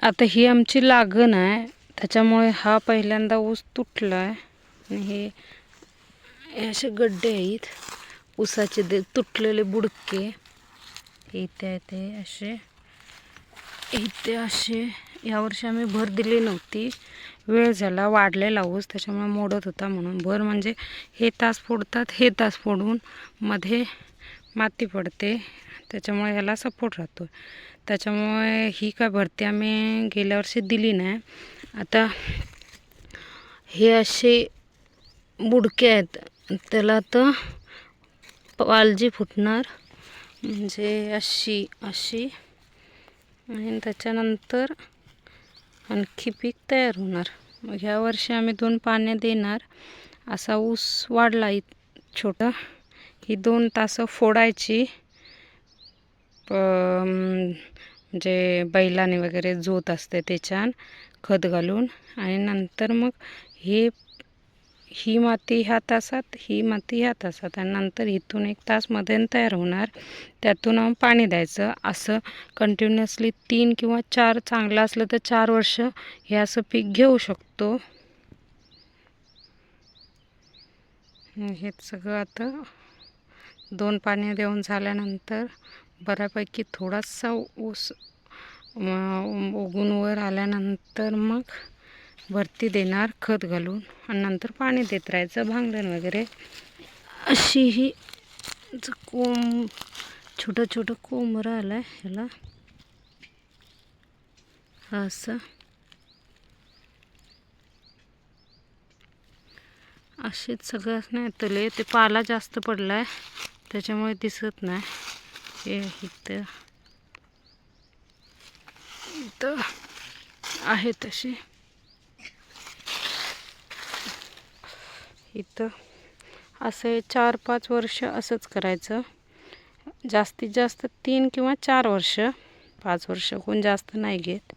आता ही आमची लागण आहे, त्याच्यामुळे हा पहिल्यांदा ऊस तुटला आहे. आणि हे असे गड्डे आहेत ऊसाचे, तुटलेले बुडके इथे ते असे इथे असे. यावर्षी आम्ही भर दिली नव्हती, वेळ झाला, वाढलेला ऊस त्याच्यामुळे मोडत होता म्हणून. भर म्हणजे हे तास फोडतात, हे तास फोडून मध्ये माती पडते, त्याच्यामुळे याला सपोर्ट राहतो. त्याच्यामुळे ही काय भरती आम्ही गेल्या वर्षी दिली नाही. आता हे असे बुडके आहेत, त्याला आता पालजी फुटणार, म्हणजे अशी अशी, आणि त्याच्यानंतर आणखी पीक तयार होणार. मग ह्या वर्षी आम्ही 2 पाने देणार. असा ऊस वाढला छोटा. ही 2 तासं फोडायची, म्हणजे बैलाने वगैरे जोत असते त्याच्यान खत घालून, आणि नंतर मग ही माती ह्या तासात, ही माती ह्या तासात, आणि नंतर इथून 1 तास मध्ये तयार होणार. त्यातून पाणी द्यायचं. असं कंटिन्युअसली 3 किंवा 4, चांगलं असलं तर 4 वर्ष हे असं पीक घेऊ शकतो. हेच सगळं आता 2 पाणी देऊन झाल्यानंतर बऱ्यापैकी थोडासा ऊस उगून वर आल्यानंतर मग वरती देणार खत घालून, आणि नंतर पाणी देत राहायचं, भांगण वगैरे. अशी ही छोटं छोटं कोंबरं आलं आहे ह्याला, असं असेच सगळं नाही तले. ते पाला जास्त पडला आहे त्याच्यामुळे दिसत नाही. हे इथं आहे तशी. इथं असं 4-5 वर्ष असंच करायचं. जास्तीत जास्त 3 किंवा 4 वर्ष, 5 वर्ष कोण जास्त नाही घेत.